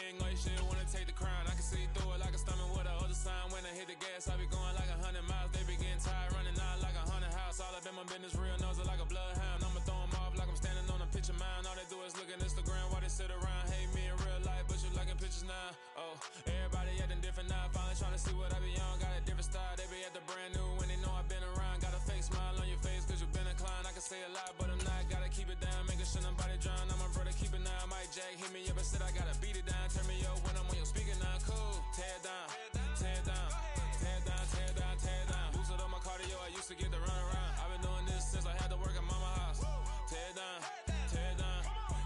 head and go, you shit wanna take the crown. I can see through it like a stomach with a other sign. When I hit the gas, I be going like 100 miles. They be getting tired, running out like a haunted house. All up in my business, real nose like a bloodhound. I'ma throw them off like I'm standing on a picture mound. All they do is look at Instagram while they sit around. Hate me in real life, but you liking pictures now. Oh, everybody acting different now. Finally trying to see what I be on. Got a different style, they be at the brand new when they know I've been around. Got a fake smile on your face cause you been inclined. I can say a lot, but I'm not. Gotta keep it down, making sure nobody drown. I'm a brother, keep it now. Mike Jack hit me up and said I gotta beat it down. Turn me up when I'm on your speaker now. Cool, tear it down, tear it down, tear it down, tear it down, tear it down. Boosted up my cardio, I used to get to run around. I've been doing this since I had to work at mama house. Tear it down, tear it down,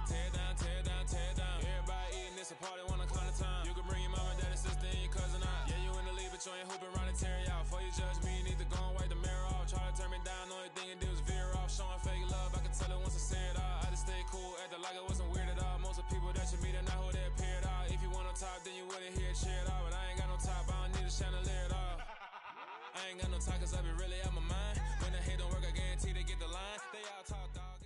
tear it down, tear it down, tear it down. Everybody eating this a party one o'clock of time. You can bring your mama, daddy, sister, and your cousin out. Yeah, you in the lead, but you ain't hooping around and tear you out. Before you judge me, you need to go and wipe the mirror off. Try to turn me down, only thing you do is veer off. Showing fake love, I can tell it once I say it all. I just stay cool, acting like it wasn't weird at all. Most of the people that you meet are not who they appear at all. If you want on top, then you wouldn't hear it cheer at all. But I ain't got no top, I don't need a chandelier at all. I ain't got no talk cause I be really out my mind. When the hate don't work, I guarantee they get the line. They all talk, dog.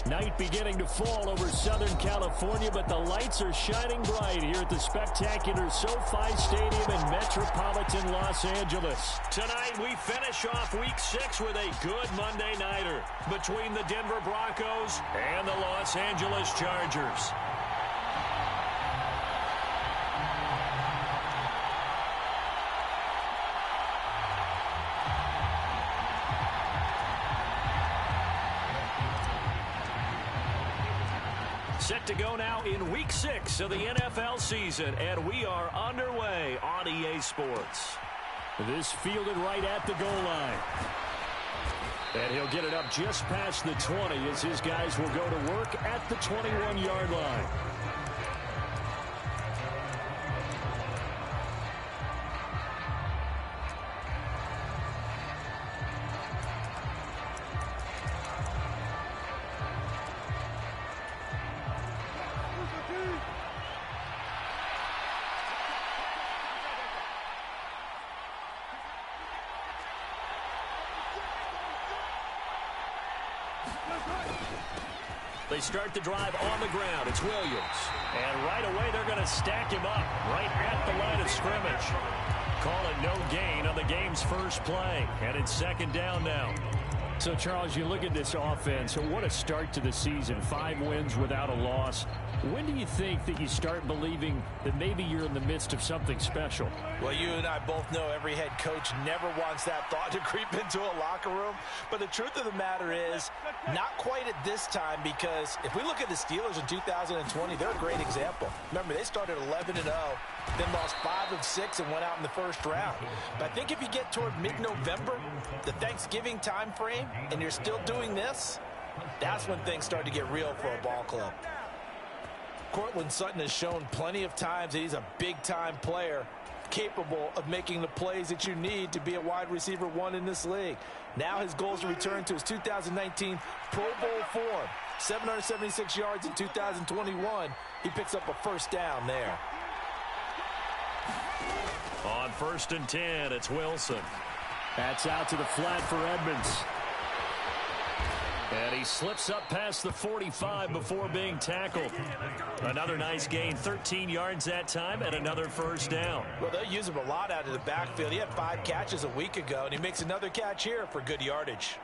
Night beginning to fall over Southern California, but the lights are shining bright here at the spectacular SoFi Stadium in metropolitan Los Angeles. Tonight we finish off Week 6 with a good Monday nighter between the Denver Broncos and the Los Angeles Chargers. Set to go now in Week 6 of the NFL season, and we are underway on EA Sports. This fielded right at the goal line. And he'll get it up just past the 20 as his guys will go to work at the 21-yard line. They start the drive on the ground. It's Williams. And right away, they're going to stack him up right at the line of scrimmage. Call it no gain on the game's first play. And it's second down now. So, Charles, you look at this offense. What a start to the season. 5 wins without a loss. When do you think that you start believing that maybe you're in the midst of something special? Well, you and I both know every head coach never wants that thought to creep into a locker room. But the truth of the matter is, not quite at this time, because if we look at the Steelers in 2020, they're a great example. Remember, they started 11-0, then lost 5 of 6 and went out in the first round. But I think if you get toward mid-November, the Thanksgiving time frame, and you're still doing this, that's when things start to get real for a ball club. Cortland Sutton has shown plenty of times that he's a big-time player, capable of making the plays that you need to be a wide receiver 1 in this league. Now his goal is to return to his 2019 Pro Bowl form. 776 yards in 2021. He picks up a first down there. On 1st and 10, it's Wilson. That's out to the flat for Edmonds. And he slips up past the 45 before being tackled. Another nice gain, 13 yards that time, and another first down. Well, they'll use him a lot out of the backfield. He had 5 catches a week ago, and he makes another catch here for good yardage.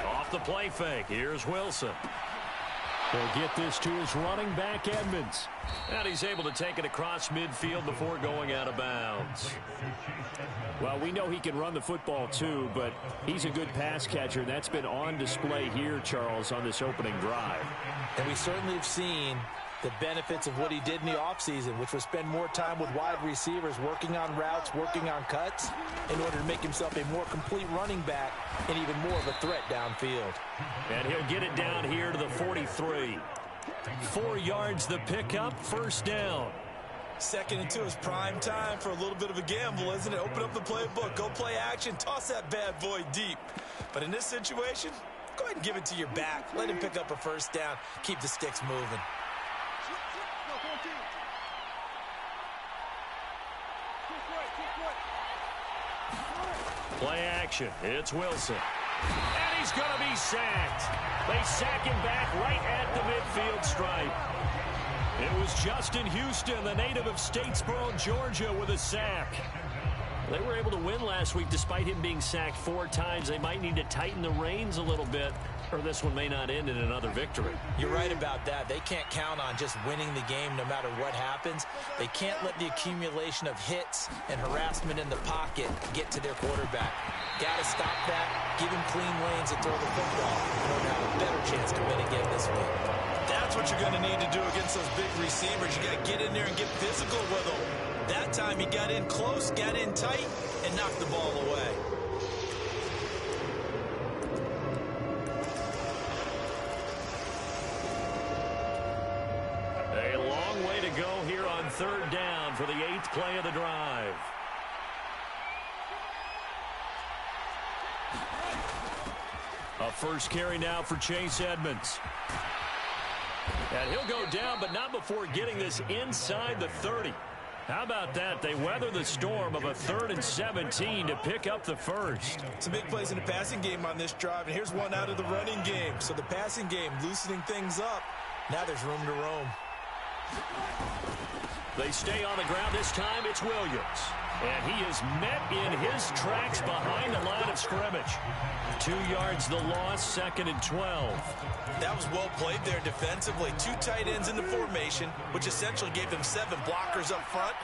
Off the play fake, here's Wilson. He'll get this to his running back, Edmonds. And he's able to take it across midfield before going out of bounds. Well, we know he can run the football too, but he's a good pass catcher, and that's been on display here, Charles, on this opening drive. And we certainly have seen the benefits of what he did in the offseason, which was spend more time with wide receivers, working on routes, working on cuts, in order to make himself a more complete running back and even more of a threat downfield. And he'll get it down here to the 43. 4 yards the pickup, first down. 2nd and 2 is prime time for a little bit of a gamble, isn't it? Open up the playbook, go play action, toss that bad boy deep. But in this situation, go ahead and give it to your back. Let him pick up a first down, keep the sticks moving. Play action. It's Wilson. And he's going to be sacked. They sack him back right at the midfield stripe. It was Justin Houston, the native of Statesboro, Georgia, with a sack. They were able to win last week despite him being sacked 4 times. They might need to tighten the reins a little bit, or this one may not end in another victory. You're right about that. They can't count on just winning the game no matter what happens. They can't let the accumulation of hits and harassment in the pocket get to their quarterback. Got to stop that, give him clean lanes and throw the football in order to have a better chance to win again this week. That's what you're going to need to do against those big receivers. You got to get in there and get physical with them. That time he got in close, got in tight, and knocked the ball away. A long way to go here on 3rd down for the 8th play of the drive. A first carry now for Chase Edmonds. And he'll go down, but not before getting this inside the 30. How about that? They weather the storm of a 3rd and 17 to pick up the first. Some big plays in the passing game on this drive, and here's one out of the running game. So the passing game loosening things up. Now there's room to roam. They stay on the ground. This time it's Williams. And he is met in his tracks behind the line of scrimmage. 2 yards the loss, 2nd and 12. That was well played there defensively. 2 tight ends in the formation, which essentially gave them 7 blockers up front.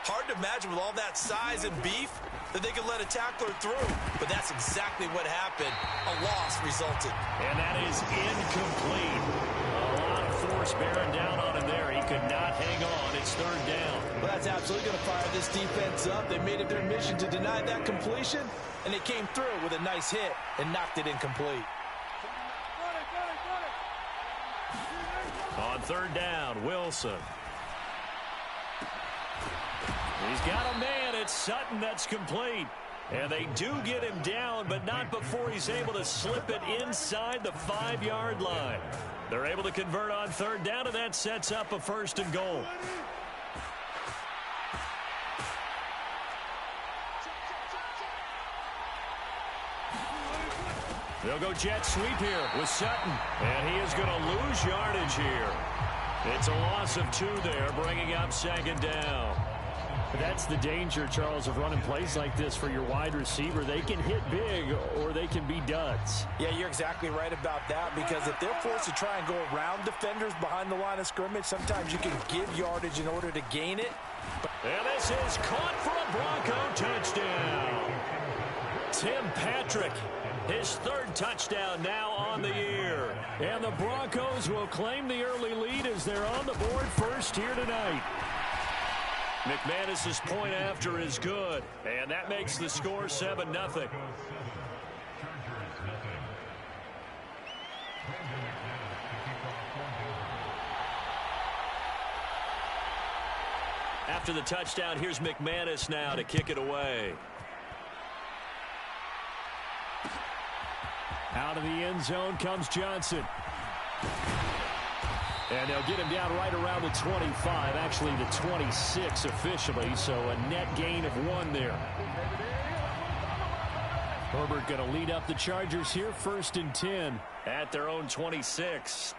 Hard to imagine with all that size and beef that they could let a tackler through. But that's exactly what happened. A loss resulted. And that is incomplete. A lot of force bearing down on him there. He could not hang on. It's 3rd down. Well, that's absolutely going to fire this defense up. They made it their mission to deny that completion, and they came through with a nice hit and knocked it incomplete. On 3rd down, Wilson. He's got a man. It's Sutton that's complete. And they do get him down, but not before he's able to slip it inside the 5-yard line. They're able to convert on 3rd down, and that sets up a 1st and goal. They'll go jet sweep here with Sutton. And he is going to lose yardage here. It's a loss of 2 there, bringing up 2nd down. That's the danger, Charles, of running plays like this for your wide receiver. They can hit big or they can be duds. Yeah, you're exactly right about that, because if they're forced to try and go around defenders behind the line of scrimmage, sometimes you can give yardage in order to gain it. And this is caught for a Bronco touchdown. Tim Patrick, his 3rd touchdown now on the year. And the Broncos will claim the early lead as they're on the board first here tonight. McManus's point after is good, and that makes the score 7-0. After the touchdown, here's McManus now to kick it away. Out of the end zone comes Johnson. And they'll get him down right around the 25, actually the 26 officially, so a net gain of 1 there. Herbert going to lead up the Chargers here, 1st and 10. At their own 26.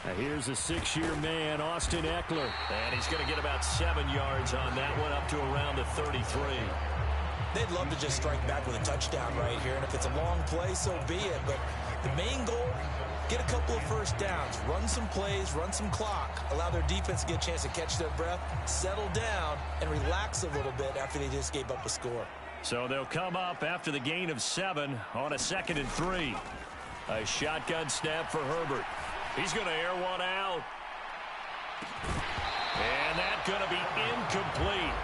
Now here's a 6-year man, Austin Eckler. And he's going to get about 7 yards on that one, up to around the 33. They'd love to just strike back with a touchdown right here, and if it's a long play, so be it. But the main goal, get a couple of 1st downs, run some plays, run some clock, allow their defense to get a chance to catch their breath, settle down, and relax a little bit after they just gave up a score. So they'll come up after the gain of 7 on a 2nd and 3. A shotgun snap for Herbert. He's going to air one out. And that's going to be incomplete.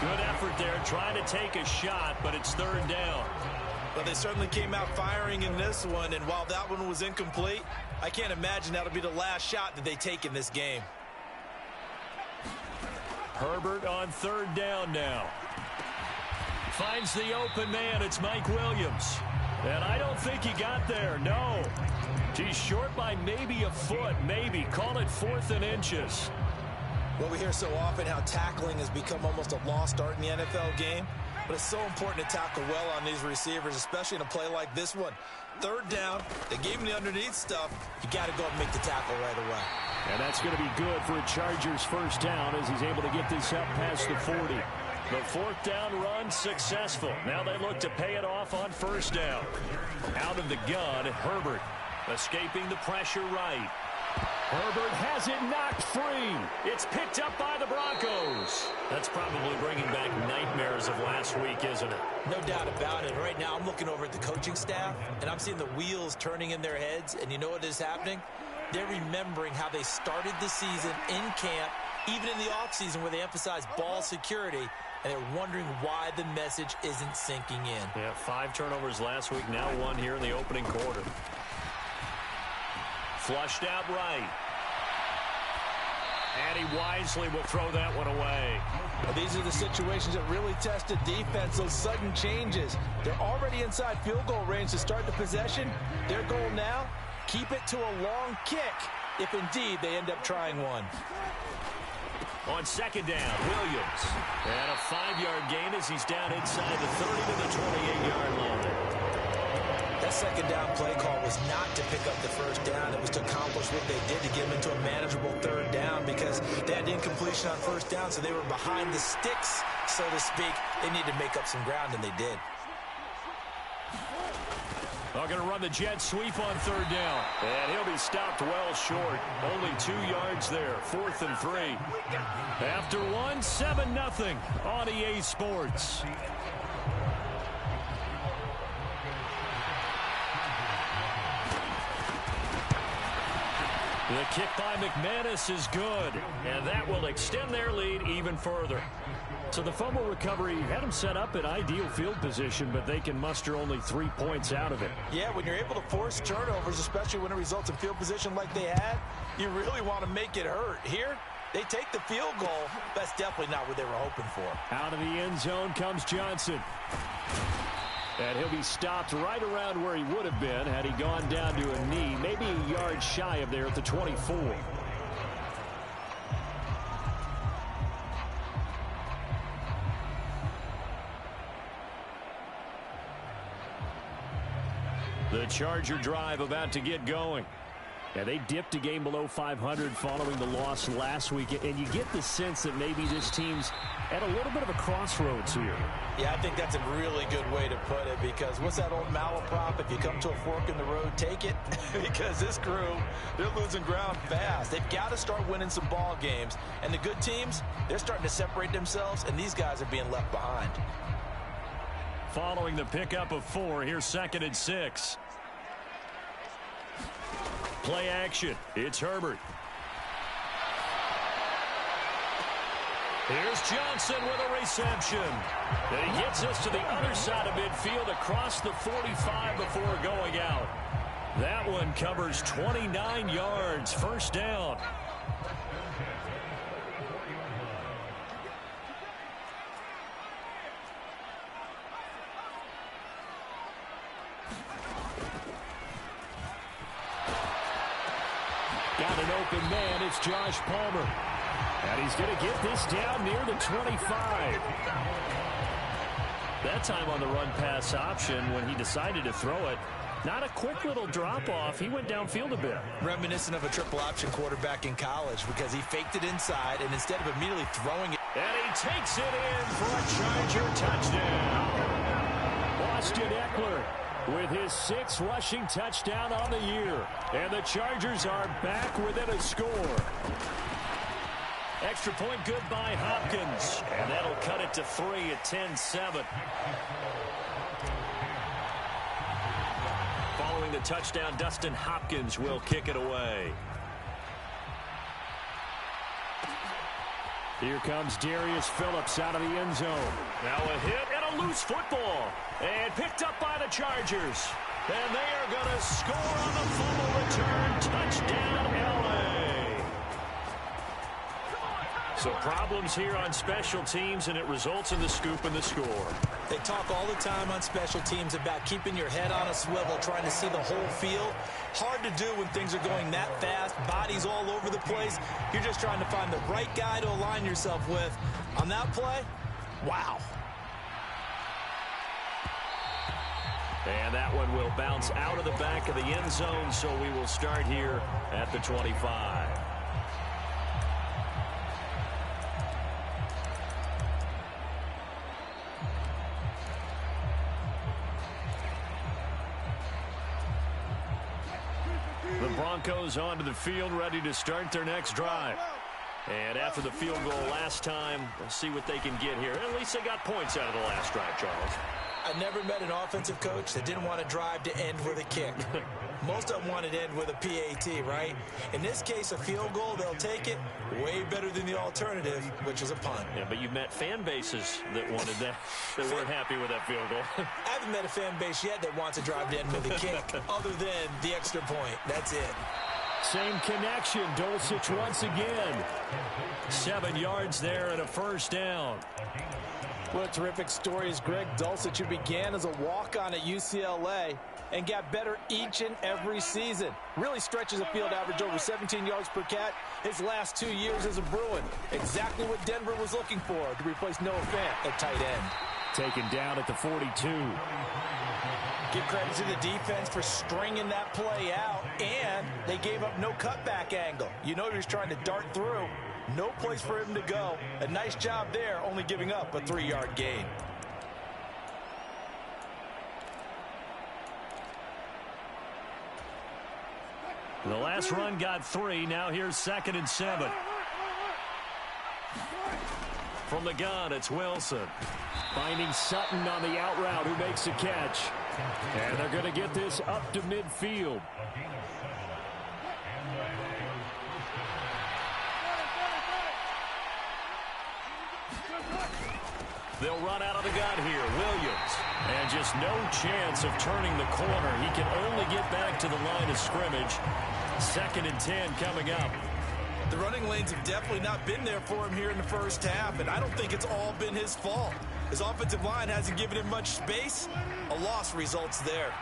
Good effort there, trying to take a shot, but it's 3rd down. Well, they certainly came out firing in this one, and while that one was incomplete, I can't imagine that'll be the last shot that they take in this game. Herbert on 3rd down now. Finds the open man. It's Mike Williams. And I don't think he got there. No. He's short by maybe a foot. Maybe. Call it 4th and inches. Well, we hear so often how tackling has become almost a lost art in the NFL game, but it's so important to tackle well on these receivers, especially in a play like this one. Third down, they gave him the underneath stuff. You got to go and make the tackle right away. And that's going to be good for a Chargers first down as he's able to get this up past the 40. The fourth down run successful. Now they look to pay it off on first down. Out of the gun, Herbert escaping the pressure right. Herbert has it knocked free. It's picked up by the Broncos. That's probably bringing back nightmares of last week, isn't it? No doubt about it. Right now I'm looking over at the coaching staff, and I'm seeing the wheels turning in their heads, and you know what is happening? They're remembering how they started the season in camp, even in the offseason where they emphasized ball security, and they're wondering why the message isn't sinking in. Yeah, 5 turnovers last week, now 1 here in the opening quarter. Flushed out right. And he wisely will throw that one away. Well, these are the situations that really test a defense, those sudden changes. They're already inside field goal range to start the possession. Their goal now, keep it to a long kick, if indeed they end up trying one. On second down, Williams. And a 5-yard gain as he's down inside the 30 to the 28-yard line. That second down play call was not to pick up the first down. It was to accomplish what they did to get them into a manageable third down because they had incompletion on first down, so they were behind the sticks, so to speak. They needed to make up some ground, and they did. They're going to run the jet sweep on third down. And he'll be stopped well short. Only 2 yards there. 4th and 3. After 1, 7-0 on EA Sports. The kick by McManus is good, and that will extend their lead even further. So the fumble recovery had them set up in ideal field position, but they can muster only 3 points out of it. Yeah, when you're able to force turnovers, especially when it results in field position like they had, you really want to make it hurt. Here, they take the field goal. That's definitely not what they were hoping for. Out of the end zone comes Johnson. And he'll be stopped right around where he would have been had he gone down to a knee, maybe a yard shy of there at the 24. The Charger drive about to get going. Yeah, they dipped a game below 500 following the loss last week, and you get the sense that maybe this team's at a little bit of a crossroads here. Yeah, I think that's a really good way to put it because what's that old malaprop? If you come to a fork in the road, take it. Because this crew, they're losing ground fast. They've got to start winning some ball games. And the good teams, they're starting to separate themselves, and these guys are being left behind. Following the pickup of 4, here's 2nd and 6. Play action. It's Herbert. Here's Johnson with a reception. And he gets us to the other side of midfield across the 45 before going out. That one covers 29 yards. First down. Got an open man. It's Josh Palmer. And he's going to get this down near the 25. That time on the run-pass option when he decided to throw it. Not a quick little drop-off. He went downfield a bit. Reminiscent of a triple option quarterback in college because he faked it inside, and instead of immediately throwing it. And he takes it in for a Charger touchdown. Austin Eckler with his 6th rushing touchdown on the year. And the Chargers are back within a score. Extra point good by Hopkins. And that'll cut it to 3 at 10-7. Following the touchdown, Dustin Hopkins will kick it away. Here comes Darius Phillips out of the end zone. Now a hit and a loose football. And picked up by the Chargers. And they are going to score on the fumble return. Touchdown, L.A. So problems here on special teams, and it results in the scoop and the score. They talk all the time on special teams about keeping your head on a swivel, trying to see the whole field. Hard to do when things are going that fast, bodies all over the place. You're just trying to find the right guy to align yourself with. On that play, wow. And that one will bounce out of the back of the end zone, so we will start here at the 25. The Broncos onto the field, ready to start their next drive. And after the field goal last time, we'll see what they can get here. At least they got points out of the last drive, Charles. I never met an offensive coach that didn't want to drive to end with a kick. Most of them wanted to end with a PAT, right? In this case, a field goal, they'll take it. Way better than the alternative, which is a punt. Yeah, but you've met fan bases that wanted that, that weren't happy with that field goal. I haven't met a fan base yet that wants to drive to end with a kick, other than the extra point. That's it. Same connection. Dulcich once again. 7 yards there and a first down. What a terrific story is Greg Dulcich, who began as a walk-on at UCLA and got better each and every season. Really stretches a field average over 17 yards per catch his last 2 years as a Bruin. Exactly what Denver was looking for to replace Noah Fant at tight end. Taken down at the 42. Give credit to the defense for stringing that play out, and they gave up no cutback angle. You know he was trying to dart through. No place for him to go. A nice job there, only giving up a 3-yard gain. The last run got 3. Now here's 2nd and 7. From the gun, it's Wilson. Finding Sutton on the out route, who makes a catch. And they're going to get this up to midfield. They'll run out of the gun here. Williams. And just no chance of turning the corner. He can only get back to the line of scrimmage. 2nd and 10 coming up. The running lanes have definitely not been there for him here in the first half, and I don't think it's all been his fault. His offensive line hasn't given him much space. A loss results there.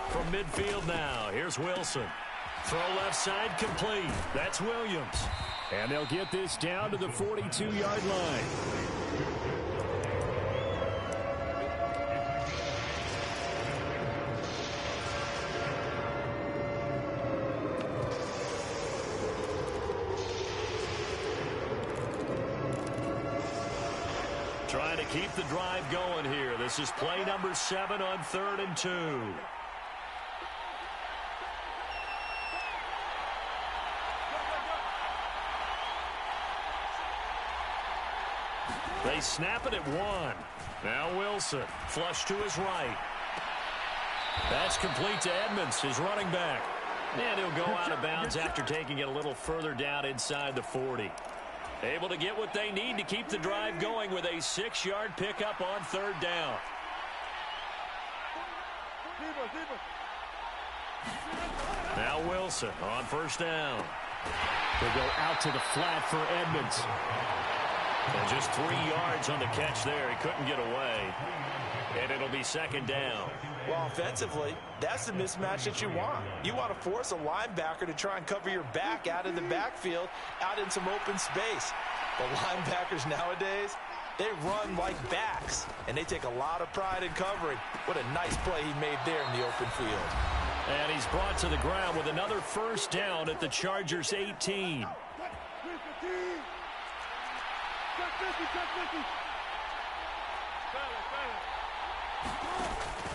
From midfield now, here's Wilson. Throw left side complete. That's Williams. And they'll get this down to the 42-yard line. Trying to keep the drive going here. This is play number 7 on 3rd and 2. They snap it at 1. Now Wilson, flush to his right. That's complete to Edmonds, his running back. And he'll go out of bounds after taking it a little further down inside the 40. Able to get what they need to keep the drive going with a 6-yard pickup on 3rd down. Now Wilson on 1st down. They'll go out to the flat for Edmonds. And just 3 yards on the catch there. He couldn't get away. And it'll be 2nd down. Well, offensively, that's the mismatch that you want. You want to force a linebacker to try and cover your back out in the backfield, out in some open space. The linebackers nowadays, they run like backs, and they take a lot of pride in covering. What a nice play he made there in the open field. And he's brought to the ground with another 1st down at the Chargers' 18.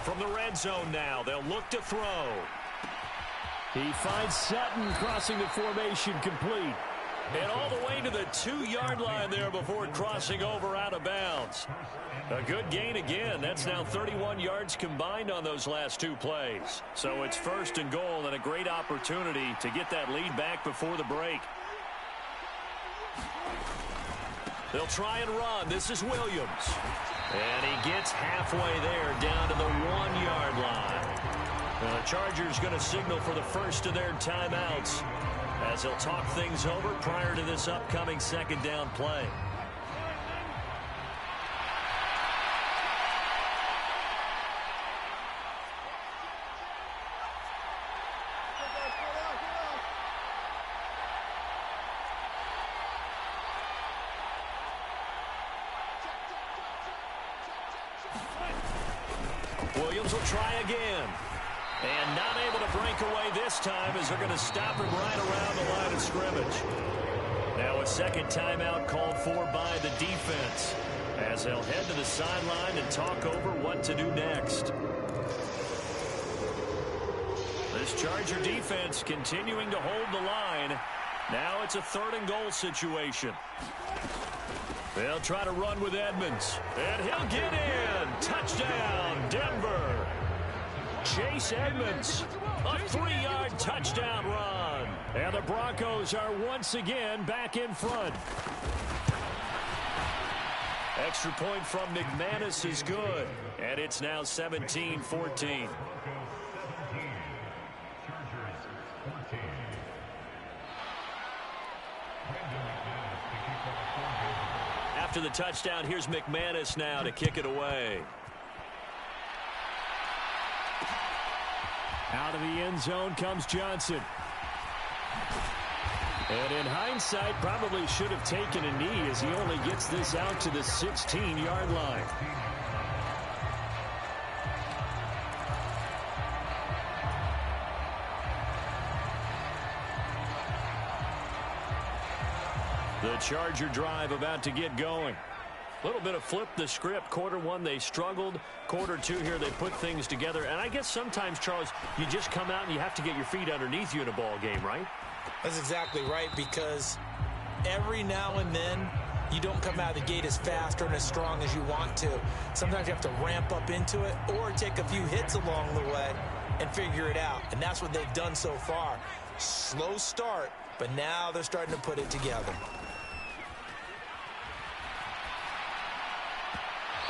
From the red zone now, they'll look to throw. He finds Sutton crossing the formation complete. And all the way to the 2-yard line there before crossing over out of bounds. A good gain again. That's now 31 yards combined on those last 2 plays. So it's 1st and goal and a great opportunity to get that lead back before the break. They'll try and run. This is Williams. And he gets halfway there down to the 1-yard line. Now the Chargers going to signal for the first of their timeouts. as he'll talk things over prior to this upcoming second down play. Williams will try again. And not able to break away this time as they're going to stop him right around the line of scrimmage. Now a second timeout called for by the defense as they'll head to the sideline and talk over what to do next. This Charger defense continuing to hold the line. Now it's a 3rd and goal situation. They'll try to run with Edmonds. And he'll get in. Touchdown, Denver. Chase Edmonds, a 3-yard touchdown run. And the Broncos are once again back in front. Extra point from McManus is good. And it's now 17-14. After the touchdown, here's McManus now to kick it away. Out of the end zone comes Johnson. And in hindsight, probably should have taken a knee as he only gets this out to the 16-yard line. The Charger drive about to get going. A little bit of flip the script. Quarter one, they struggled. Quarter two here, they put things together. And I guess sometimes, Charles, you just come out and you have to get your feet underneath you in a ball game, right? That's exactly right, because every now and then you don't come out of the gate as fast or as strong as you want to. Sometimes you have to ramp up into it or take a few hits along the way and figure it out. And that's what they've done so far. Slow start, but now they're starting to put it together.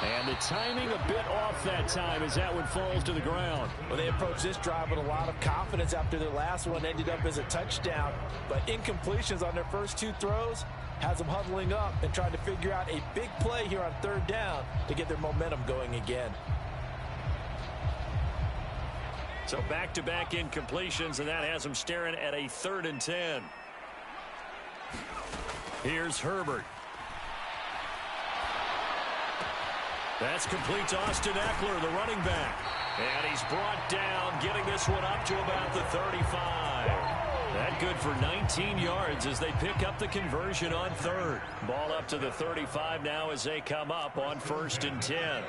And the timing a bit off that time as that one falls to the ground. Well, they approached this drive with a lot of confidence after their last one ended up as a touchdown. But incompletions on their first 2 throws has them huddling up and trying to figure out a big play here on 3rd down to get their momentum going again. So back-to-back incompletions, and that has them staring at a 3rd and 10. Here's Herbert. That's complete to Austin Eckler, the running back. And he's brought down, getting this one up to about the 35. That good for 19 yards as they pick up the conversion on 3rd. Ball up to the 35 now as they come up on 1st and 10.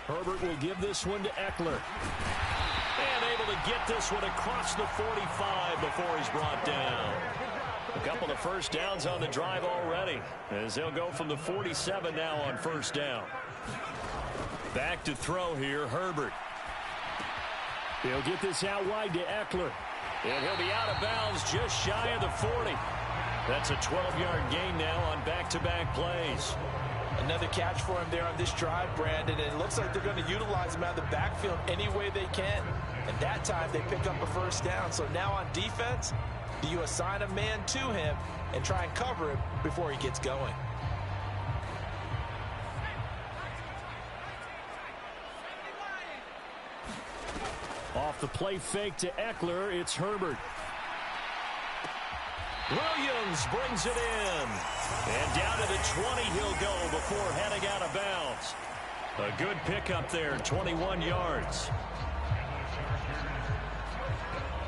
Herbert will give this one to Eckler. And able to get this one across the 45 before he's brought down. A couple of first downs on the drive already as they'll go from the 47 now on 1st down. Back to throw here, Herbert. He'll get this out wide to Eckler. And he'll be out of bounds just shy of the 40. That's a 12-yard gain now on back-to-back plays. Another catch for him there on this drive, Brandon, and it looks like they're going to utilize him out of the backfield any way they can. And that time they pick up a first down. So now on defense, do you assign a man to him and try and cover him before he gets going? Off the play fake to Eckler, it's Herbert. Williams brings it in. And down to the 20 he'll go before heading out of bounds. A good pickup there, 21 yards.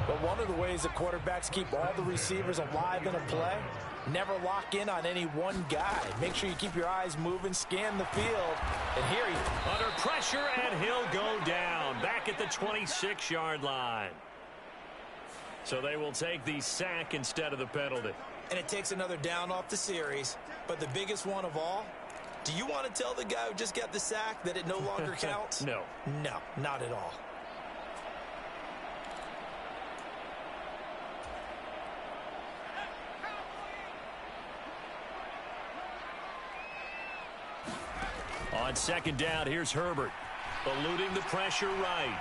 But one of the ways the quarterbacks keep all the receivers alive in a play, never lock in on any one guy. Make sure you keep your eyes moving, scan the field. And here he... Under pressure, and he'll go down. Back at the 26-yard line. So they will take the sack instead of the penalty. And it takes another down off the series. But the biggest one of all, do you want to tell the guy who just got the sack that it no longer counts? No. No, not at all. On 2nd down, here's Herbert. Eluding the pressure right.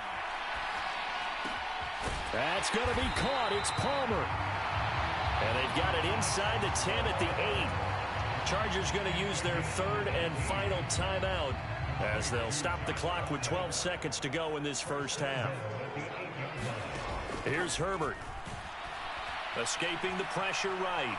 That's going to be caught. It's Palmer. And they've got it inside the 10 at the 8. Chargers going to use their third and final timeout as they'll stop the clock with 12 seconds to go in this first half. Here's Herbert. Escaping the pressure right.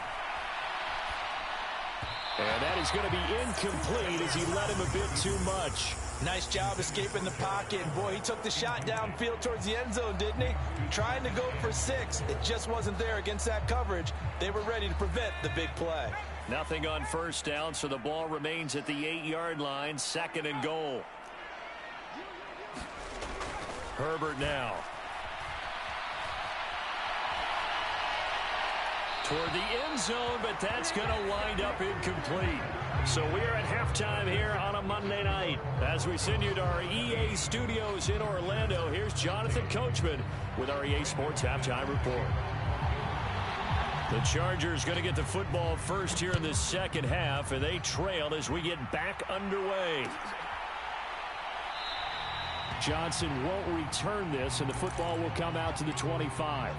And that is going to be incomplete as he led him a bit too much. Nice job escaping the pocket. And boy, he took the shot downfield towards the end zone, didn't he? Trying to go for 6. It just wasn't there against that coverage. They were ready to prevent the big play. Nothing on first down, so the ball remains at the 8-yard line, 2nd and goal. Herbert now. Toward the end zone, but that's going to wind up incomplete. So we are at halftime here on a Monday night. As we send you to our EA studios in Orlando, here's Jonathan Coachman with our EA Sports Halftime Report. The Chargers going to get the football first here in this second half, and they trail as we get back underway. Johnson won't return this, and the football will come out to the 25.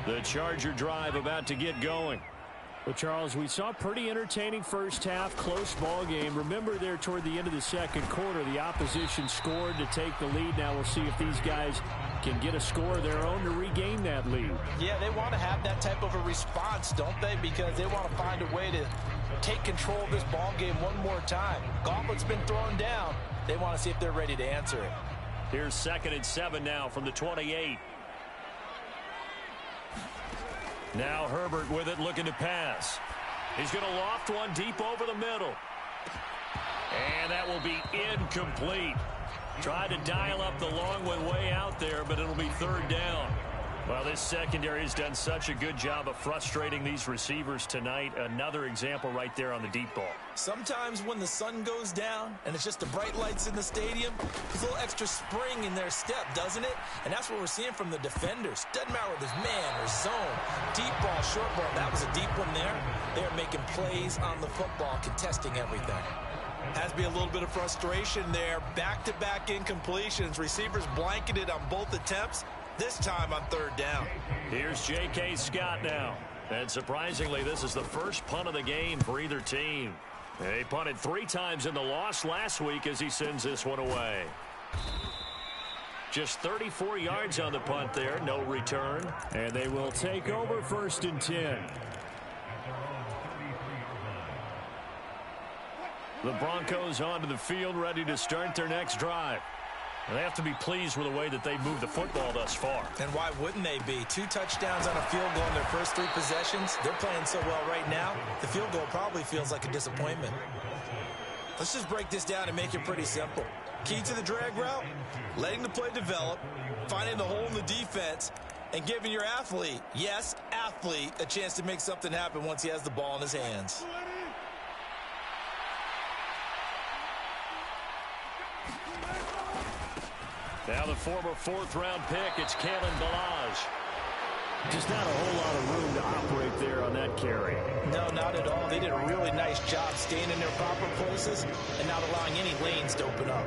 The Charger drive about to get going. Well, Charles, we saw a pretty entertaining first half, close ball game. Remember there toward the end of the second quarter, the opposition scored to take the lead. Now we'll see if these guys can get a score of their own to regain that lead. Yeah, they want to have that type of a response, don't they? Because they want to find a way to take control of this ball game one more time. Gauntlet's been thrown down. They want to see if they're ready to answer it. Here's 2nd and 7 now from the 28. Now Herbert with it, looking to pass. He's going to loft one deep over the middle. And that will be incomplete. Tried to dial up the long one way out there, but it'll be 3rd down. Well, this secondary has done such a good job of frustrating these receivers tonight. Another example right there on the deep ball. Sometimes when the sun goes down and it's just the bright lights in the stadium, there's a little extra spring in their step, doesn't it? And that's what we're seeing from the defenders. Doesn't matter whether it's man or zone, deep ball, short ball. That was a deep one there. They're making plays on the football, contesting everything. Has to be a little bit of frustration there. Back-to-back incompletions. Receivers blanketed on both attempts. This time on 3rd down. Here's J.K. Scott now. And surprisingly, this is the first punt of the game for either team. They punted 3 times in the loss last week as he sends this one away. Just 34 yards on the punt there, no return. And they will take over 1st and 10. The Broncos onto the field, ready to start their next drive. They have to be pleased with the way that they moved the football thus far. And why wouldn't they be? 2 touchdowns on a field goal in their first 3 possessions. They're playing so well right now, the field goal probably feels like a disappointment. Let's just break this down and make it pretty simple. Key to the drag route, letting the play develop, finding the hole in the defense, and giving your athlete, yes, athlete, a chance to make something happen once he has the ball in his hands. Now the former 4th-round pick, it's Kalen Ballage. Just not a whole lot of room to operate there on that carry. No, not at all. They did a really nice job staying in their proper places and not allowing any lanes to open up.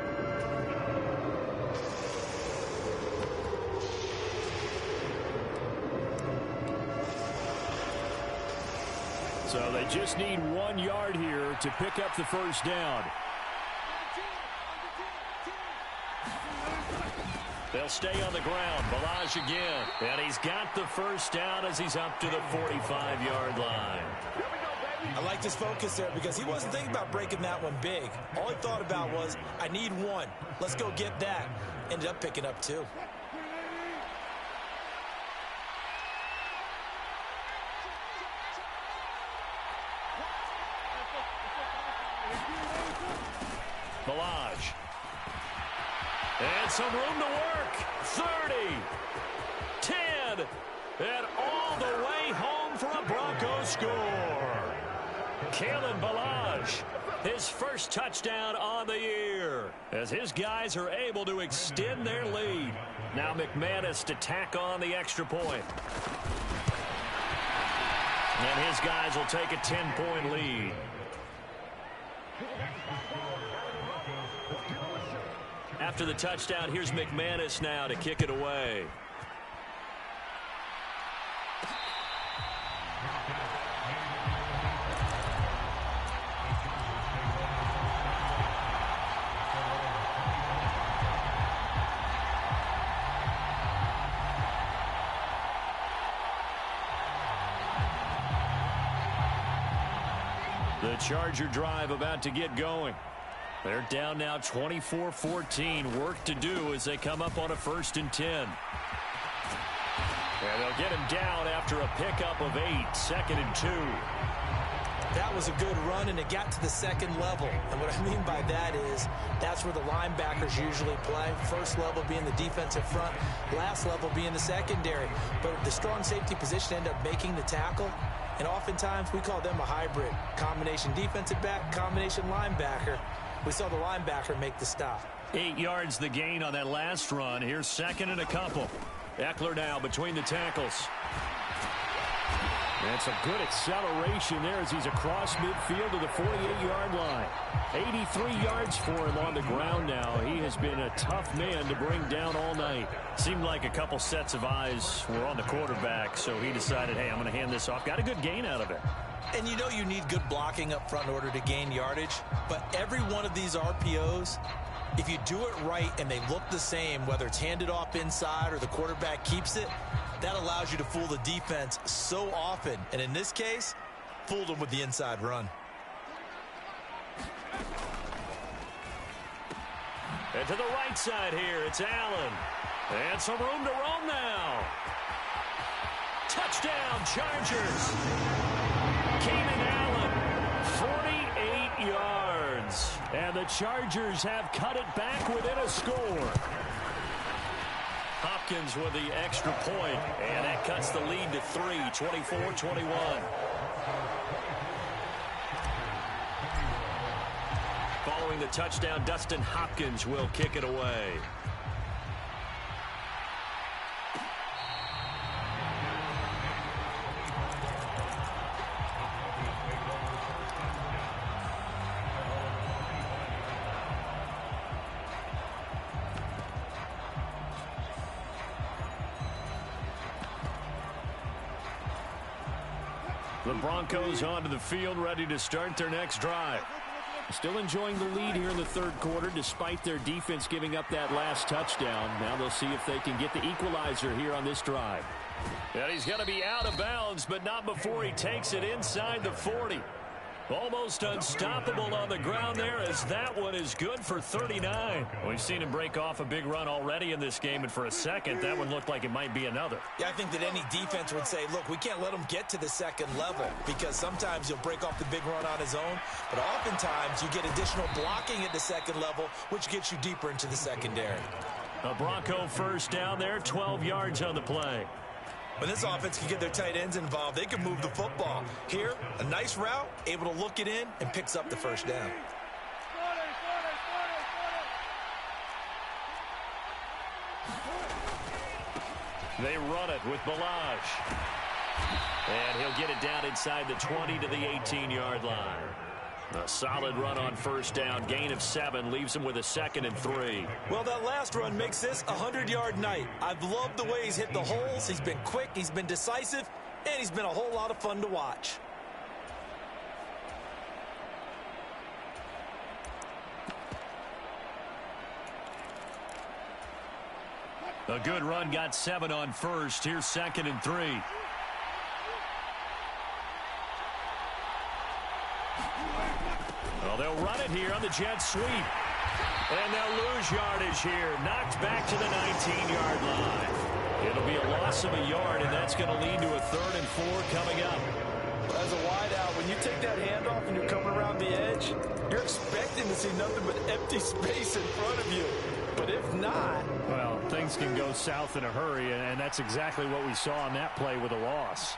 So they just need 1 yard here to pick up the first down. They'll stay on the ground. Ballage again. And he's got the first down as he's up to the 45-yard line. I liked his focus there because he wasn't thinking about breaking that one big. All he thought about was, I need 1. Let's go get that. Ended up picking up 2. Ballage. And some room to work. 30. 10. And all the way home for a Broncos score. Kalen Ballage, his first touchdown on the year, as his guys are able to extend their lead. Now McManus to tack on the extra point. And his guys will take a 10-point lead. After the touchdown, here's McManus now to kick it away. The Charger drive about to get going. They're down now 24-14. Work to do as they come up on a 1st and 10. And they'll get him down after a pickup of 8. 2nd and 2. That was a good run, and it got to the second level. And what I mean by that is that's where the linebackers usually play. First level being the defensive front, last level being the secondary. But the strong safety position ended up making the tackle. And oftentimes we call them a hybrid. Combination defensive back, combination linebacker. We saw the linebacker make the stop. 8 yards the gain on that last run. Here's 2nd and a couple. Eckler now between the tackles. That's a good acceleration there as he's across midfield to the 48-yard line. 83 yards for him on the ground now. He has been a tough man to bring down all night. Seemed like a couple sets of eyes were on the quarterback, so he decided, hey, I'm going to hand this off. Got a good gain out of it. And you know you need good blocking up front in order to gain yardage, but every one of these RPOs, if you do it right and they look the same, whether it's handed off inside or the quarterback keeps it, that allows you to fool the defense so often. And in this case, fooled them with the inside run. And to the right side here, it's Allen. And some room to roam now. Touchdown, Chargers. Keenan Allen, 48 yards. And the Chargers have cut it back within a score. Hopkins with the extra point, and that cuts the lead to 3, 24-21. Following the touchdown, Dustin Hopkins will kick it away. The Broncos onto the field, ready to start their next drive. Still enjoying the lead here in the 3rd quarter, despite their defense giving up that last touchdown. Now they'll see if they can get the equalizer here on this drive. And he's going to be out of bounds, but not before he takes it inside the 40. Almost unstoppable on the ground there, as that one is good for 39. We've seen him break off a big run already in this game, and for a second, that one looked like it might be another. Yeah, I think that any defense would say, look, we can't let him get to the second level, because sometimes he'll break off the big run on his own, but oftentimes you get additional blocking at the second level, which gets you deeper into the secondary. A Bronco first down there, 12 yards on the play. When this offense can get their tight ends involved, they can move the football. Here, a nice route, able to look it in, and picks up the first down. They run it with Balaj. And he'll get it down inside the 20 to the 18-yard line. A solid run on first down. Gain of 7 leaves him with a 2nd and 3. Well, that last run makes this a 100-yard night. I've loved the way he's hit the holes. He's been quick, he's been decisive, and he's been a whole lot of fun to watch. A good run, got 7 on first. Here's 2nd and 3. Well, they'll run it here on the jet sweep. And they'll lose yardage here. Knocked back to the 19-yard line. It'll be a loss of a yard, and that's going to lead to a 3rd and 4 coming up. As a wideout, when you take that handoff and you're coming around the edge, you're expecting to see nothing but empty space in front of you. But if not... Well, things can go south in a hurry, and that's exactly what we saw on that play with a loss.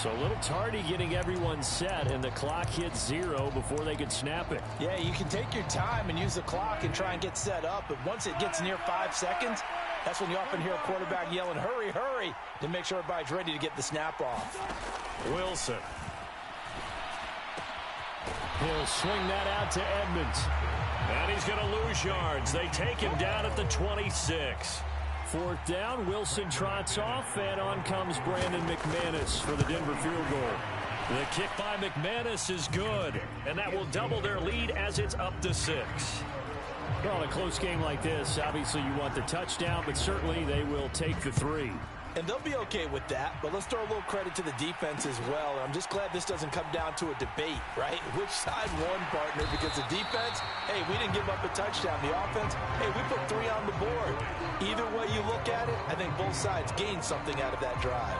So a little tardy getting everyone set, and the clock hits 0 before they could snap it. Yeah, you can take your time and use the clock and try and get set up, but once it gets near 5 seconds, that's when you often hear a quarterback yelling, hurry, hurry, to make sure everybody's ready to get the snap off. Wilson. He'll swing that out to Edmonds. And he's going to lose yards. They take him down at the 26. 4th down, Wilson trots off, and on comes Brandon McManus for the Denver field goal. The kick by McManus is good, and that will double their lead as it's up to 6. Well, in a close game like this, obviously you want the touchdown, but certainly they will take the 3. And they'll be okay with that, but let's throw a little credit to the defense as well. I'm just glad this doesn't come down to a debate, right? Which side won, partner? Because the defense, hey, we didn't give up a touchdown. The offense, hey, we put 3 on the board. Either way you look at it, I think both sides gained something out of that drive.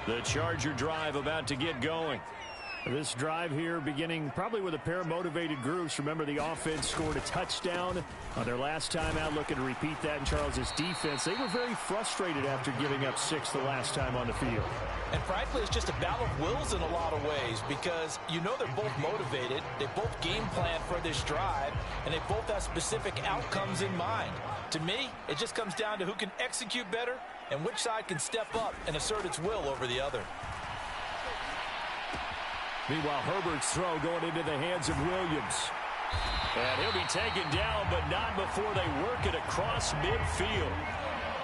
The Charger drive about to get going. This drive here beginning probably with a pair of motivated groups. Remember, the offense scored a touchdown on their last time out, looking to repeat that in Charles's defense. They were very frustrated after giving up 6 the last time on the field. And frankly, it's just a battle of wills in a lot of ways because you know they're both motivated. They both game plan for this drive, and they both have specific outcomes in mind. To me, it just comes down to who can execute better and which side can step up and assert its will over the other. Meanwhile, Herbert's throw going into the hands of Williams. And he'll be taken down, but not before they work it across midfield.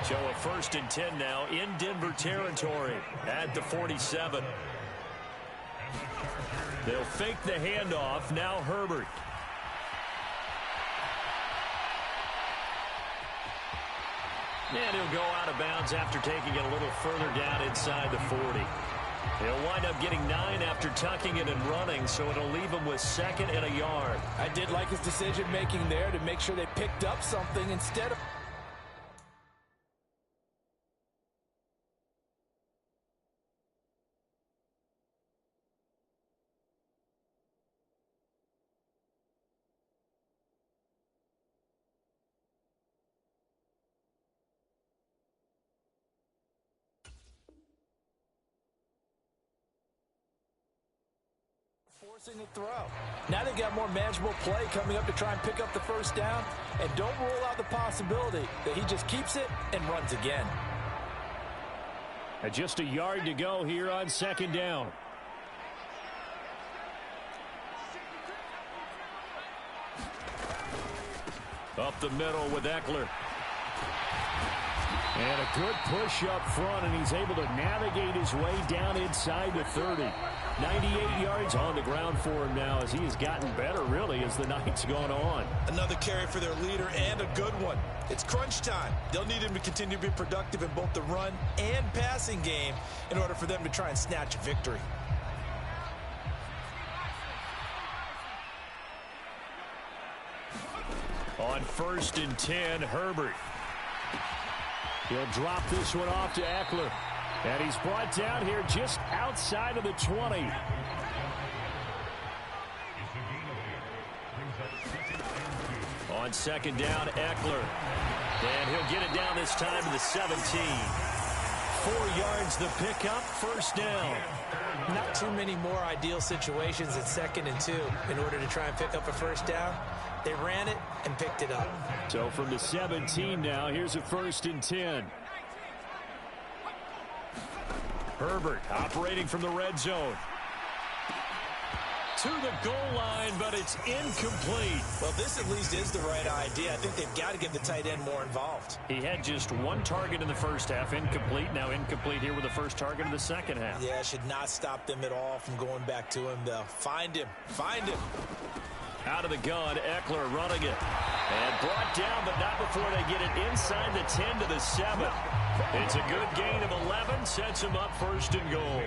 So a 1st and 10 now in Denver territory at the 47. They'll fake the handoff. Now Herbert. And he'll go out of bounds after taking it a little further down inside the 40. He'll wind up getting 9 after tucking it and running, so it'll leave him with 2nd and a yard. I did like his decision-making there to make sure they picked up something instead of... forcing a throw. Now they've got more manageable play coming up to try and pick up the 1st down, and don't rule out the possibility that he just keeps it and runs again. And just a yard to go here on 2nd down. Up the middle with Eckler. And a good push up front, and he's able to navigate his way down inside the 30. 98 yards on the ground for him now as he has gotten better, really, as the night's gone on. Another carry for their leader, and a good one. It's crunch time. They'll need him to continue to be productive in both the run and passing game in order for them to try and snatch a victory. On 1st and 10, Herbert. He'll drop this one off to Eckler. And he's brought down here just outside of the 20. On 2nd down, Eckler. And he'll get it down this time to the 17. 4 yards the pickup, 1st down. Not too many more ideal situations at 2nd and 2 in order to try and pick up a 1st down. They ran it and picked it up. So from the 17 now, here's a 1st and 10. Herbert operating from the red zone. To the goal line, but it's incomplete. Well, this at least is the right idea. I think they've got to get the tight end more involved. He had just 1 target in the 1st half, incomplete. Now incomplete here with the 1st target of the 2nd half. Yeah, should not stop them at all from going back to him, though. Find him. Find him. Out of the gun, Eckler running it. And brought down, but not before they get it inside the 10 to the 7. It's a good gain of 11, sets him up 1st and goal.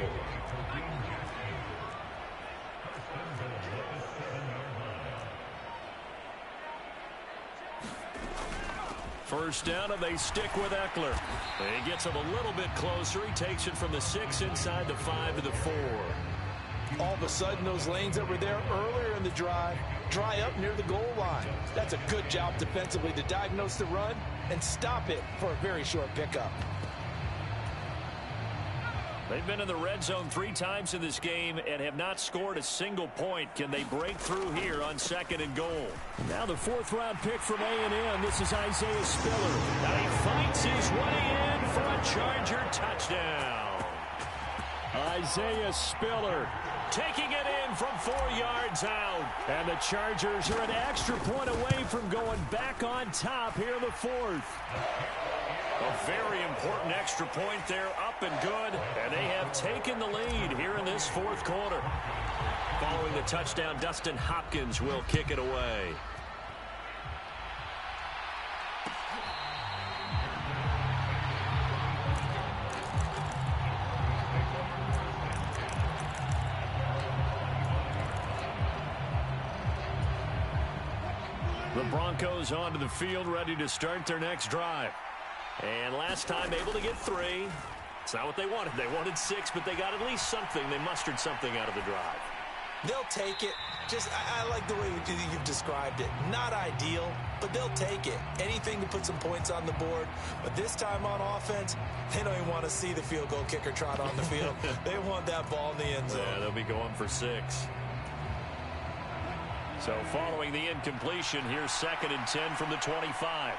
First down, and they stick with Eckler. He gets him a little bit closer. He takes it from the 6 inside the 5 to the 4. All of a sudden, those lanes that were there earlier in the drive dry up near the goal line. That's a good job defensively to diagnose the run and stop it for a very short pickup. They've been in the red zone 3 times in this game and have not scored a single point. Can they break through here on 2nd and goal? Now the 4th-round pick from A&M. This is Isaiah Spiller. Now he fights his way in for a Charger touchdown. Isaiah Spiller taking it in from 4 yards out. And the Chargers are an extra point away from going back on top here in the 4th. A very important extra point there, up and good. And they have taken the lead here in this 4th quarter. Following the touchdown, Dustin Hopkins will kick it away. The Broncos onto the field, ready to start their next drive. And last time able to get 3. It's not what they wanted. They wanted 6, but they got at least something. They mustered something out of the drive. They'll take it. I like the way you've described it. Not ideal, but they'll take it. Anything to put some points on the board. But this time on offense, they don't even want to see the field goal kicker trot on the field. They want that ball in the end zone. Yeah, they'll be going for 6. So following the incompletion, here's 2nd and 10 from the 25.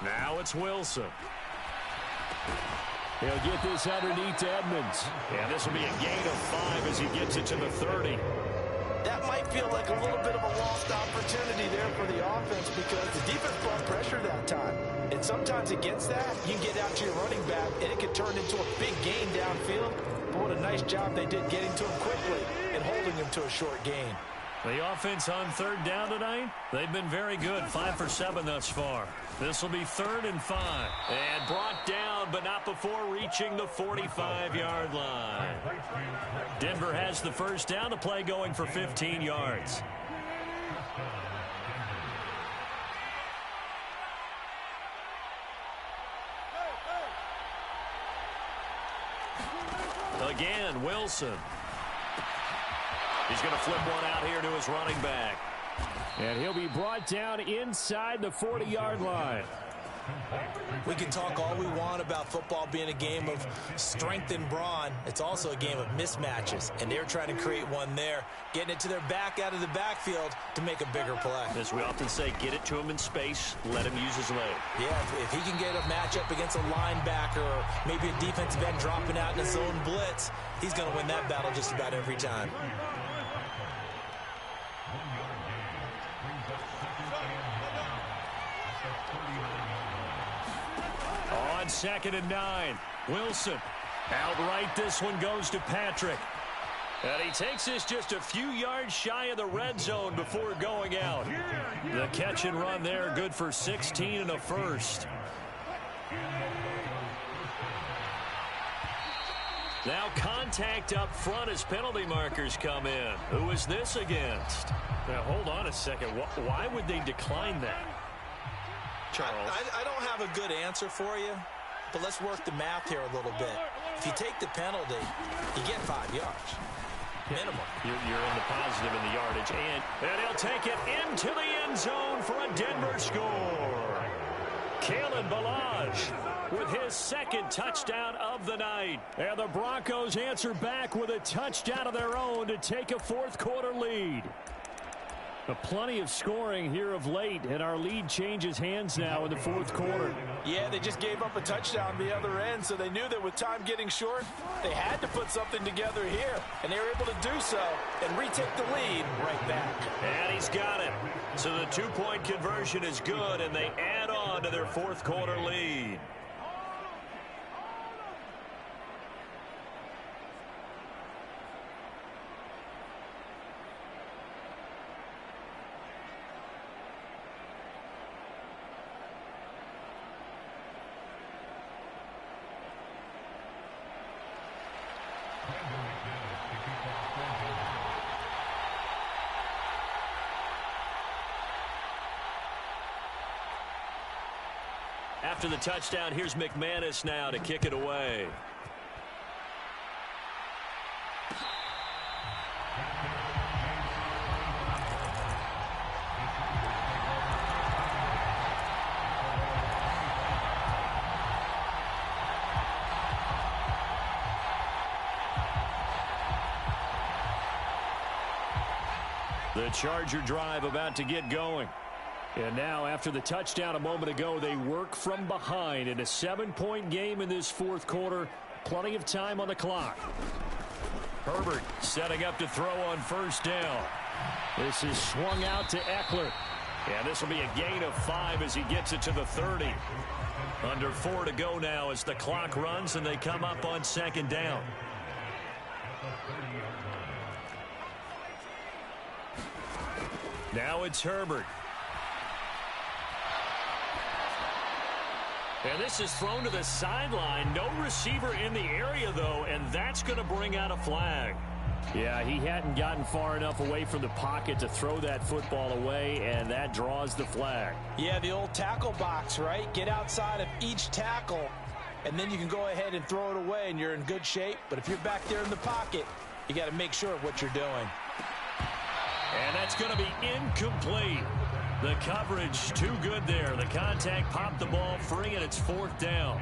Now it's Wilson. He'll get this underneath to Edmonds. And this will be a gain of 5 as he gets it to the 30. That might feel like a little bit of a lost opportunity there for the offense because the defense brought pressure that time. And sometimes against that, you can get out to your running back, and it can turn into a big gain downfield. But what a nice job they did getting to him quickly and holding him to a short gain. The offense on 3rd down tonight, they've been very good, 5 for 7 thus far. This will be 3rd and 5. And brought down, but not before reaching the 45-yard line. Denver has the 1st down, the play going for 15 yards. Again, Wilson. He's going to flip one out here to his running back. And he'll be brought down inside the 40-yard line. We can talk all we want about football being a game of strength and brawn. It's also a game of mismatches, and they're trying to create one there, getting it to their back out of the backfield to make a bigger play. As we often say, get it to him in space, let him use his leg. Yeah, if he can get a matchup against a linebacker or maybe a defensive end dropping out in a zone blitz, he's going to win that battle just about every time. On 2nd and 9, Wilson. Outright, this one goes to Patrick. And he takes this just a few yards shy of the red zone before going out. The catch and run there, good for 16 and a 1st. Now contact up front as penalty markers come in. Who is this against? Now, hold on a second. Why would they decline that? Charles. I don't have a good answer for you, but let's work the math here a little bit. If you take the penalty, you get 5 yards. Minimum. You're in the positive in the yardage. And he'll take it into the end zone for a Denver score. Kalen Ballage with his 2nd touchdown of the night. And the Broncos answer back with a touchdown of their own to take a 4th quarter lead. Plenty of scoring here of late, and our lead changes hands now in the 4th quarter. Yeah, they just gave up a touchdown the other end, so they knew that with time getting short, they had to put something together here, and they were able to do so and retake the lead right back. And he's got it. So the 2-point conversion is good, and they add on to their 4th quarter lead. After the touchdown, here's McManus now to kick it away. The Charger drive about to get going. And now, after the touchdown a moment ago, they work from behind in a 7-point game in this fourth quarter. Plenty of time on the clock. Herbert setting up to throw on first down. This is swung out to Eckler. And this will be a gain of 5 as he gets it to the 30. Under 4 to go now as the clock runs and they come up on second down. Now it's Herbert. And this is thrown to the sideline. No receiver in the area, though, and that's going to bring out a flag. Yeah, he hadn't gotten far enough away from the pocket to throw that football away, and that draws the flag. Yeah, the old tackle box, right? Get outside of each tackle, and then you can go ahead and throw it away, and you're in good shape. But if you're back there in the pocket, you got to make sure of what you're doing. And that's going to be incomplete. The coverage too good there. The contact popped the ball free, and it's fourth down.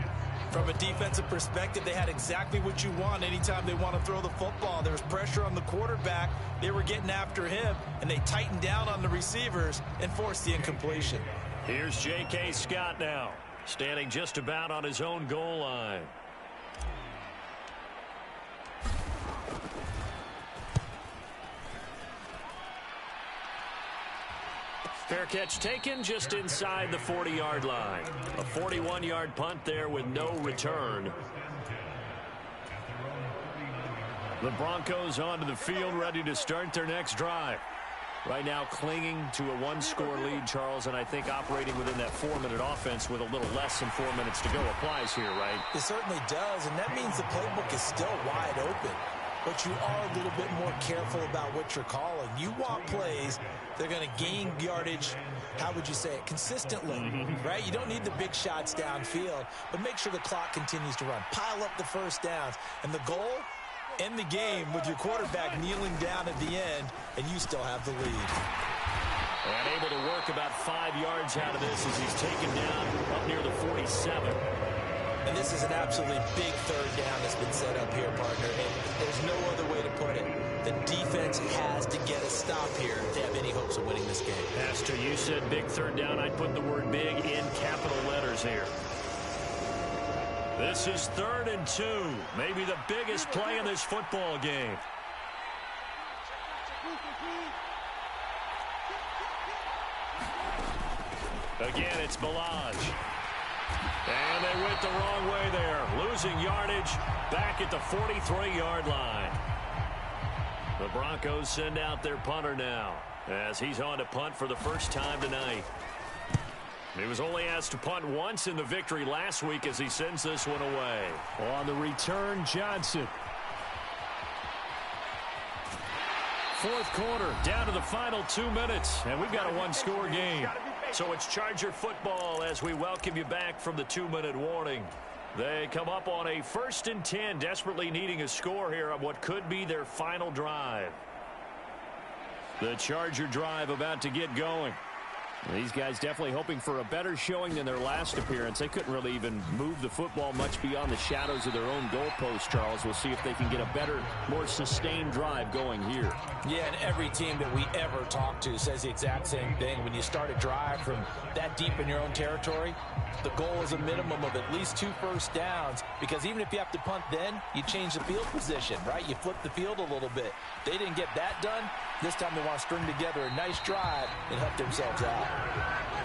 From a defensive perspective, they had exactly what you want anytime they want to throw the football. There was pressure on the quarterback. They were getting after him, and they tightened down on the receivers and forced the incompletion. Here's J.K. Scott now, standing just about on his own goal line. Fair catch taken just inside the 40-yard line. A 41-yard punt there with no return. The Broncos onto the field, ready to start their next drive. Right now clinging to a one-score lead, Charles, and I think operating within that 4-minute offense with a little less than 4 minutes to go applies here, right? It certainly does, and that means the playbook is still wide open. But you are a little bit more careful about what you're calling. You want plays that are going to gain yardage, how would you say it, consistently, right? You don't need the big shots downfield, but make sure the clock continues to run. Pile up the first downs. And the goal, end the game with your quarterback kneeling down at the end, and you still have the lead. And able to work about 5 yards out of this as he's taken down up near the 47. And this is an absolutely big third down that's been set up here, partner. And there's no other way to put it. The defense has to get a stop here if they have any hopes of winning this game. Pastor, you said big third down. I'd put the word big in capital letters here. This is 3rd and 2. Maybe the biggest play in this football game. Again, it's Balaj. And they went the wrong way there. Losing yardage back at the 43-yard line. The Broncos send out their punter now as he's on to punt for the first time tonight. He was only asked to punt once in the victory last week as he sends this one away. On the return, Johnson. Fourth quarter, down to the final 2 minutes, and we've got a one-score game. So it's Charger football as we welcome you back from the 2-minute warning. They come up on a 1st and 10, desperately needing a score here on what could be their final drive. The Charger drive about to get going. These guys definitely hoping for a better showing than their last appearance. They couldn't really even move the football much beyond the shadows of their own goalpost, Charles. We'll see if they can get a better, more sustained drive going here. Yeah, and every team that we ever talk to says the exact same thing. When you start a drive from that deep in your own territory, the goal is a minimum of at least 2 first downs, because even if you have to punt then, you change the field position, right? You flip the field a little bit. They didn't get that done. This time they want to string together a nice drive and help themselves out.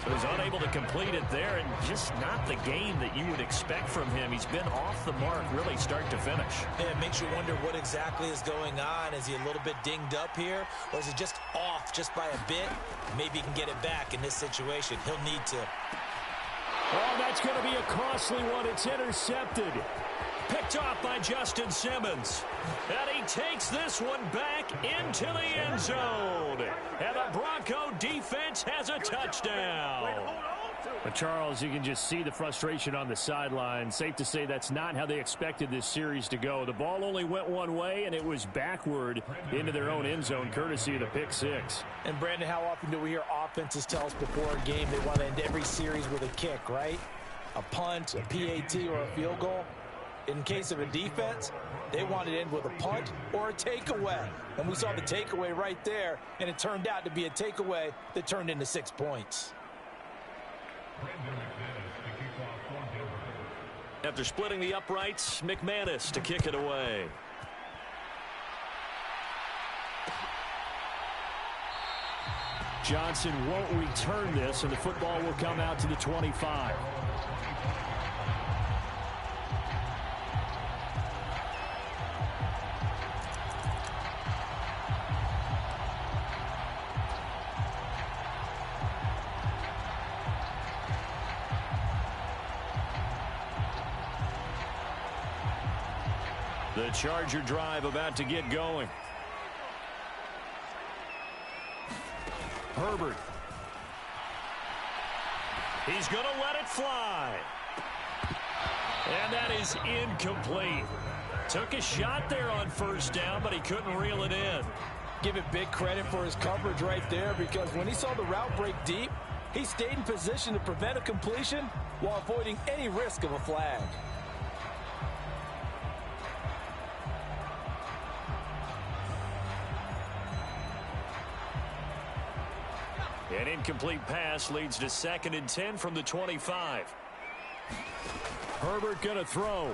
So he's unable to complete it there, and just not the game that you would expect from him. He's been off the mark really start to finish. Yeah, it makes you wonder what exactly is going on. Is he a little bit dinged up here, or is it just off just by a bit? Maybe he can get it back in this situation. He'll need to. Oh, that's going to be a costly one. It's intercepted. Picked off by Justin Simmons. And he takes this one back into the end zone. And the Bronco defense has a touchdown. But Charles, you can just see the frustration on the sideline. Safe to say that's not how they expected this series to go. The ball only went one way, and it was backward into their own end zone, courtesy of the pick six. And, Brandon, how often do we hear offenses tell us before a game they want to end every series with a kick, right? A punt, a PAT, or a field goal. In case of a defense, They wanted to end with a punt or a takeaway. And we saw the takeaway right there, and it turned out to be a takeaway that turned into 6 points. After splitting the uprights, McManus to kick it away. Johnson won't return this, and the football will come out to the 25. The Charger drive about to get going. Herbert. He's going to let it fly. And that is incomplete. Took a shot there on first down, but he couldn't reel it in. Give it big credit for his coverage right there, because when he saw the route break deep, he stayed in position to prevent a completion while avoiding any risk of a flag. An incomplete pass leads to 2nd and 10 from the 25. Herbert going to throw.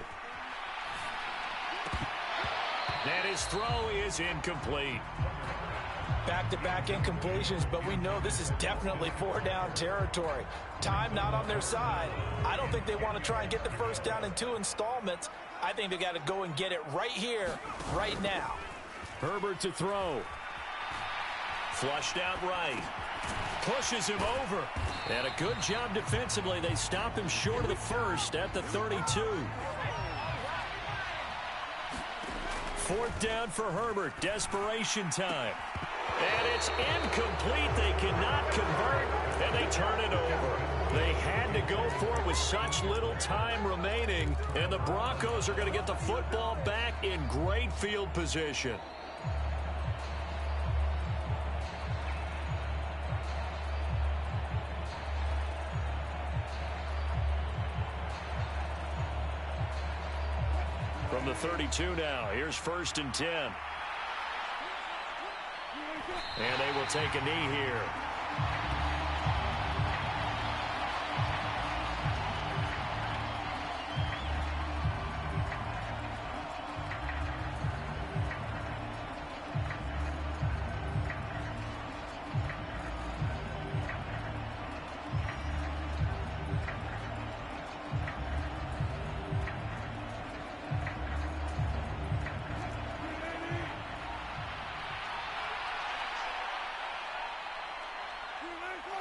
And his throw is incomplete. Back-to-back incompletions, but we know this is definitely 4-down territory. Time not on their side. I don't think they want to try and get the first down in 2 installments. I think they got to go and get it right here, right now. Herbert to throw. Flushed out right. Pushes him over. And a good job defensively. They stop him short of the first at the 32. 4th down for Herbert. Desperation time. And it's incomplete. They cannot convert, and they turn it over. They had to go for it with such little time remaining, and the Broncos are going to get the football back in great field position. From the 32 now, here's 1st and 10. And they will take a knee here.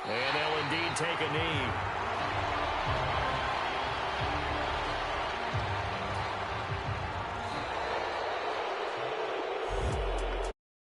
And they'll indeed take a knee.